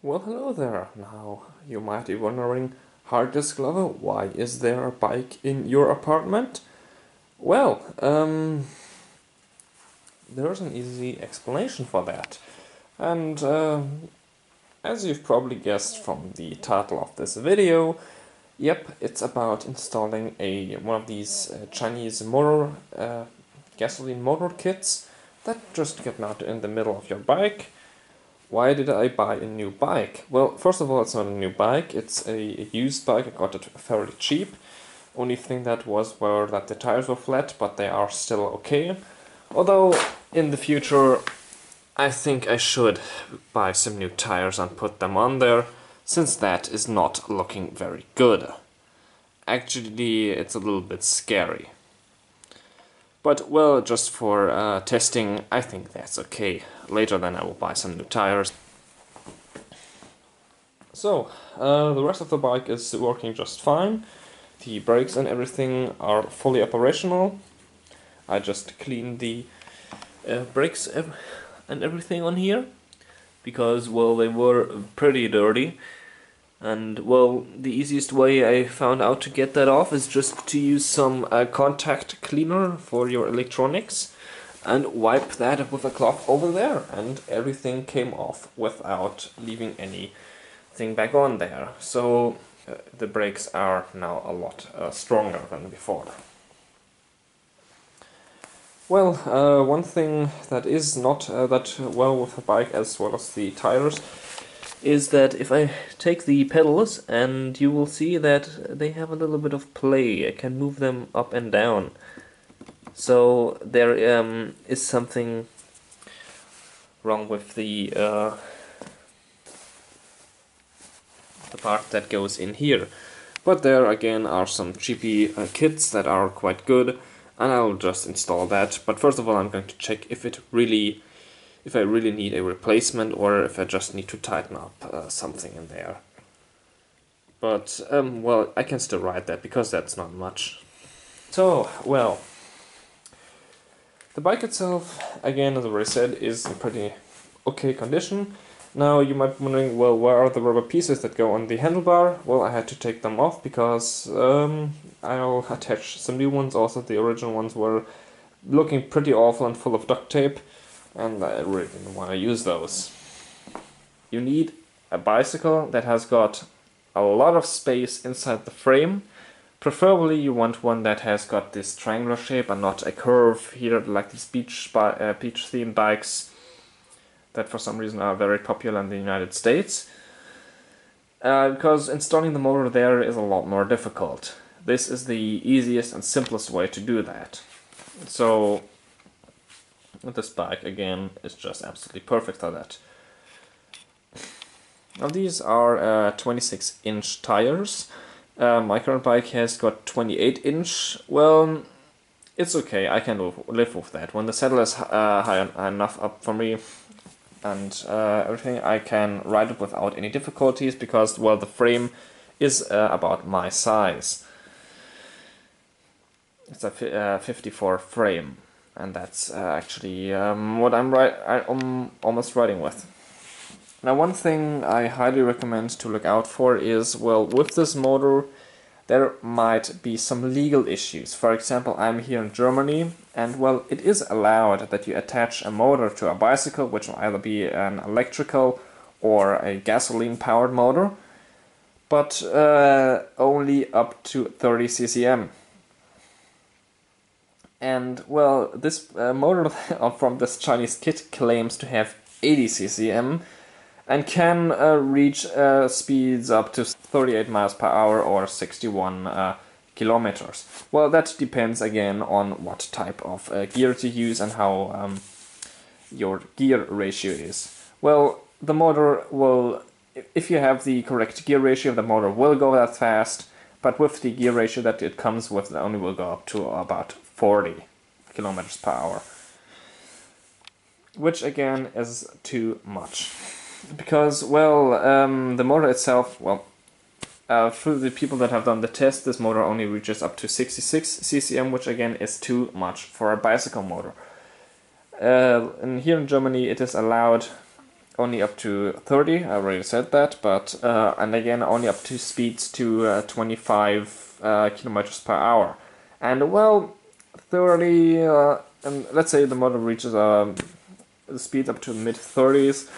Well, hello there. Now, you might be wondering, hard disk lover, why is there a bike in your apartment? Well, there's an easy explanation for that. And as you've probably guessed from the title of this video, yep, it's about installing one of these Chinese gasoline motor kits that just get mounted in the middle of your bike. Why did I buy a new bike? Well, first of all, it's not a new bike, it's a used bike. I got it fairly cheap. Only thing that were that the tires were flat, but they are still okay. Although, in the future, I think I should buy some new tires and put them on there, since that is not looking very good. Actually, it's a little bit scary. But, well, just for testing, I think that's okay. Later then I will buy some new tires. So, the rest of the bike is working just fine. The brakes and everything are fully operational. I just cleaned the brakes and everything on here, because, well, they were pretty dirty. And, well, the easiest way I found out to get that off is just to use some contact cleaner for your electronics and wipe that with a cloth over there, and everything came off without leaving anything back on there. So the brakes are now a lot stronger than before. Well, one thing that is not that well with the bike, as well as the tires, is that if I take the pedals, and you will see that they have a little bit of play. I can move them up and down. So there is something wrong with the part that goes in here. But there again are some cheapy kits that are quite good, and I'll just install that. But first of all, I'm going to check if I really need a replacement, or if I just need to tighten up something in there. But, well, I can still ride that, because that's not much. So, well, the bike itself, again, as I already said, is in pretty okay condition. Now, you might be wondering, well, where are the rubber pieces that go on the handlebar? Well, I had to take them off, because I'll attach some new ones. Also, the original ones were looking pretty awful and full of duct tape, and I really didn't want to use those. You need a bicycle that has got a lot of space inside the frame. Preferably you want one that has got this triangular shape and not a curve here, like these beach themed bikes that for some reason are very popular in the United States. Because installing the motor there is a lot more difficult. This is the easiest and simplest way to do that. So this bike, again, is just absolutely perfect for that. Now these are 26-inch tires. My current bike has got 28-inch. Well, it's okay, I can live with that. When the saddle is high enough up for me and everything, I can ride it without any difficulties, because, well, the frame is about my size. It's a 54 frame, and that's actually what I'm almost riding with. Now, one thing I highly recommend to look out for is, well, with this motor there might be some legal issues. For example, I'm here in Germany, and, well, it is allowed that you attach a motor to a bicycle, which will either be an electrical or a gasoline-powered motor, but only up to 30 ccm. And, well, this motor from this Chinese kit claims to have 80 ccm and can reach speeds up to 38 miles per hour or 61 kilometers. Well, that depends again on what type of gear to use and how your gear ratio is. Well, the motor will, if you have the correct gear ratio, the motor will go that fast, but with the gear ratio that it comes with, it only will go up to about 40 kilometers per hour. Which again is too much. Because, well, the motor itself, well, through the people that have done the test, this motor only reaches up to 66 ccm, which again is too much for a bicycle motor. And here in Germany it is allowed only up to 30, I already said that, but and again only up to speeds to 25 kilometers per hour. And well, 30, and let's say the model reaches the speed up to mid-30s,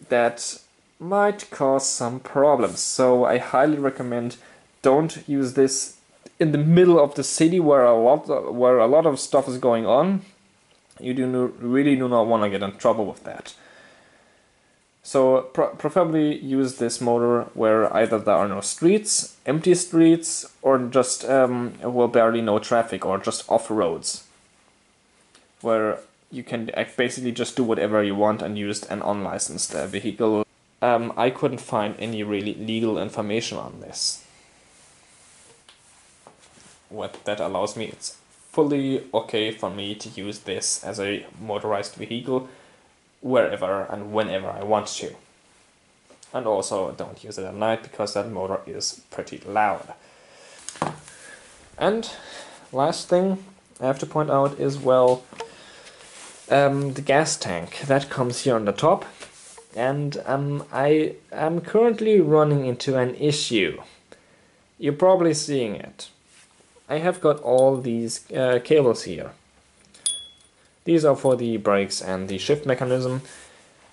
that might cause some problems. So I highly recommend don't use this in the middle of the city where a lot of stuff is going on. You really do not want to get in trouble with that. So preferably use this motor where either there are no streets, empty streets, or just well, barely no traffic, or just off roads, where you can basically just do whatever you want and use an unlicensed vehicle. I couldn't find any really legal information on this. What that allows me, it's fully okay for me to use this as a motorized vehicle wherever and whenever I want to. And also don't use it at night because that motor is pretty loud. And last thing I have to point out is, well, the gas tank that comes here on the top, and I am currently running into an issue. You're probably seeing it. I have got all these cables here. These are for the brakes and the shift mechanism,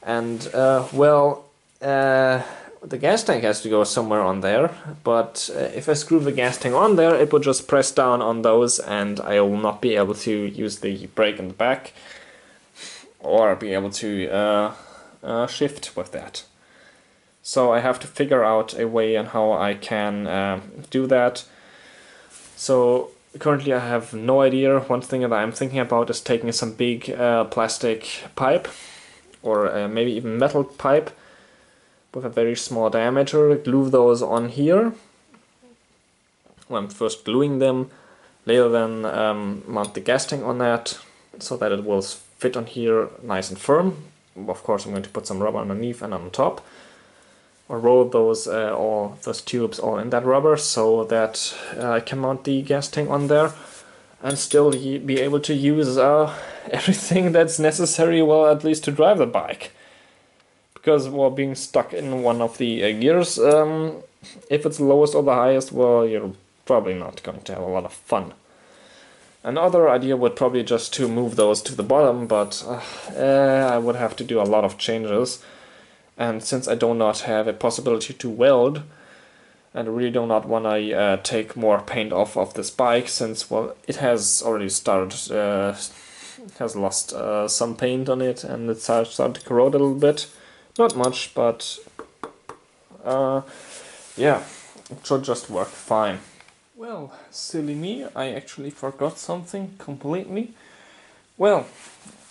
and well, the gas tank has to go somewhere on there, but if I screw the gas tank on there, it will just press down on those and I will not be able to use the brake in the back or be able to shift with that. So I have to figure out a way on how I can do that. So currently I have no idea. One thing that I'm thinking about is taking some big plastic pipe, or maybe even metal pipe with a very small diameter, glue those on here. Well, I'm first gluing them, later then mount the gas tank on that so that it will fit on here nice and firm. Of course I'm going to put some rubber underneath and on top, or roll those tubes all in that rubber so that I can mount the gas tank on there and still be able to use everything that's necessary, well, at least to drive the bike. Because, well, being stuck in one of the gears, if it's the lowest or the highest, well, you're probably not going to have a lot of fun. Another idea would probably just to move those to the bottom, but I would have to do a lot of changes. And since I do not have a possibility to weld, and I really do not want to take more paint off of this bike, since, well, it has already started, has lost some paint on it, and it started to corrode a little bit. Not much, but yeah, it should just work fine. Well, silly me, I actually forgot something completely. Well,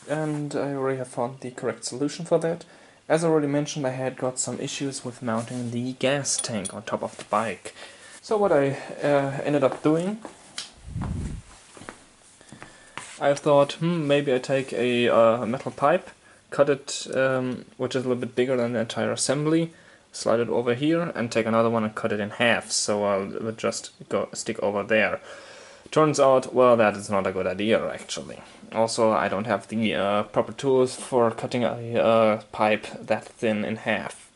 and I already have found the correct solution for that. As I already mentioned, I had got some issues with mounting the gas tank on top of the bike. So what I ended up doing, I thought, maybe I take a metal pipe, cut it, which is a little bit bigger than the entire assembly, slide it over here, and take another one and cut it in half, so I'll just stick over there. Turns out, well, that is not a good idea, actually. Also, I don't have the proper tools for cutting a pipe that thin in half.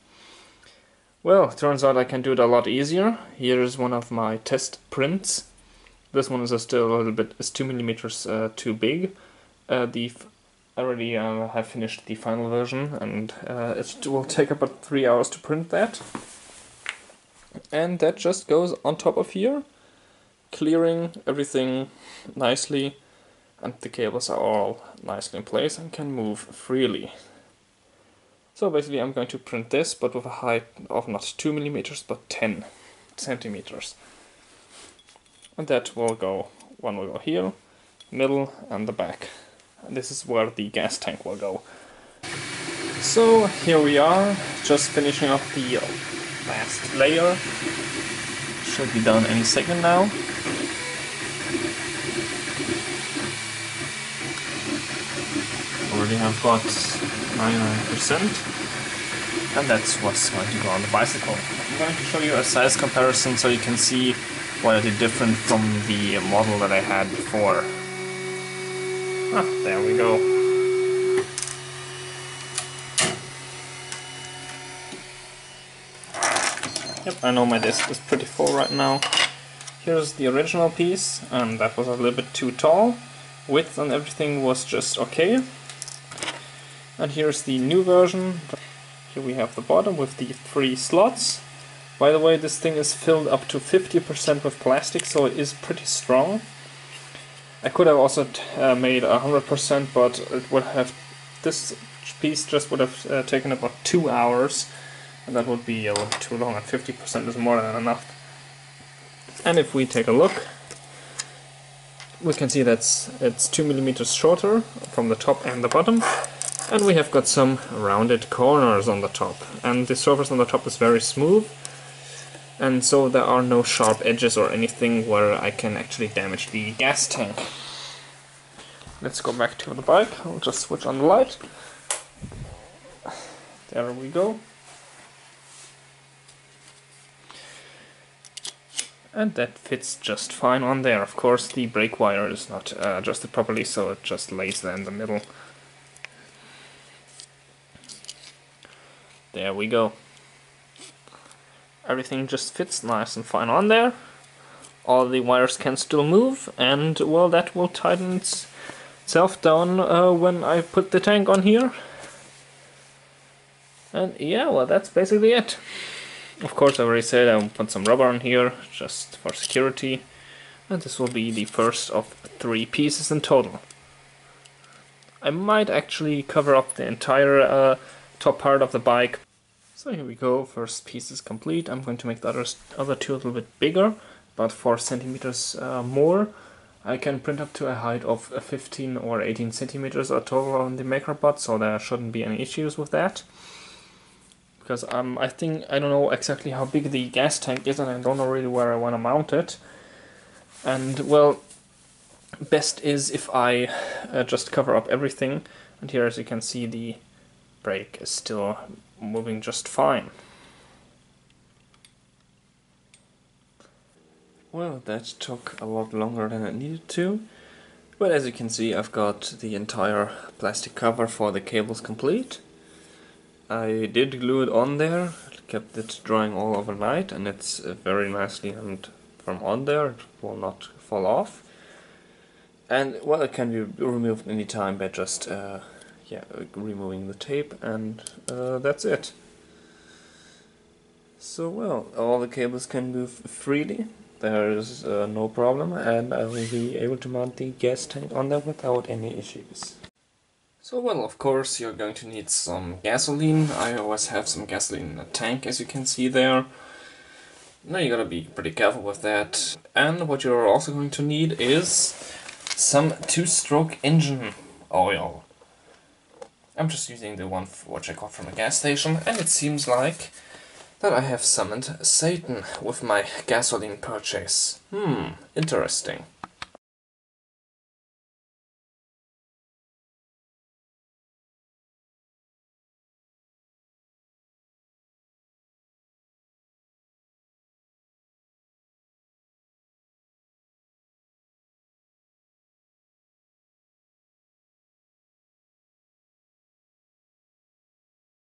Well, turns out I can do it a lot easier. Here is one of my test prints. This one is still a little bit, is 2 millimeters too big. I already have finished the final version, and it will take about 3 hours to print that. And that just goes on top of here, clearing everything nicely, and the cables are all nicely in place and can move freely. So basically I'm going to print this, but with a height of not 2 millimeters, but 10 centimeters. And that will go, one will go here, middle, and the back. And this is where the gas tank will go. So here we are, just finishing up the last layer. Should be done any second now. Already have got 99%, and that's what's going to go on the bicycle. I'm going to show you a size comparison so you can see what is different from the model that I had before. Ah, there we go. Yep, I know my disc is pretty full right now. Here's the original piece, and that was a little bit too tall. Width and everything was just okay. And here's the new version. Here we have the bottom with the 3 slots. By the way, this thing is filled up to 50% with plastic, so it is pretty strong. I could have also made 100%, but it would have, this piece just would have taken about 2 hours, and that would be a little too long, and 50% is more than enough. And if we take a look, we can see that it's 2 millimeters shorter from the top and the bottom, and we have got some rounded corners on the top, and the surface on the top is very smooth, and so there are no sharp edges or anything where I can actually damage the gas tank. Let's go back to the bike. I'll just switch on the light. There we go. And that fits just fine on there. Of course, the brake wire is not adjusted properly, so it just lays there in the middle. There we go. Everything just fits nice and fine on there. All the wires can still move, and well, that will tighten itself down when I put the tank on here. And yeah, well, that's basically it. Of course, I already said I will put some rubber on here, just for security. And this will be the first of 3 pieces in total. I might actually cover up the entire top part of the bike. So here we go, first piece is complete. I'm going to make the other 2 a little bit bigger, about 4 centimeters more. I can print up to a height of 15 or 18 centimeters a total on the MakerBot, so there shouldn't be any issues with that. Because I don't know exactly how big the gas tank is, and I don't know really where I want to mount it. And well, best is if I just cover up everything. And here, as you can see, the brake is still moving just fine. Well, that took a lot longer than it needed to. But as you can see, I've got the entire plastic cover for the cables complete. I did glue it on there, kept it drying all overnight, and it's very nicely hemmed from on there. It will not fall off. And well, it can be removed anytime by just removing the tape, and that's it. So well, all the cables can move freely. There is no problem, and I will be able to mount the gas tank on there without any issues. So well, of course, you're going to need some gasoline. I always have some gasoline in the tank, as you can see there. Now you gotta be pretty careful with that. And what you're also going to need is some 2-stroke engine oil. I'm just using the one which I got from a gas station, and it seems like that I have summoned Satan with my gasoline purchase. Interesting.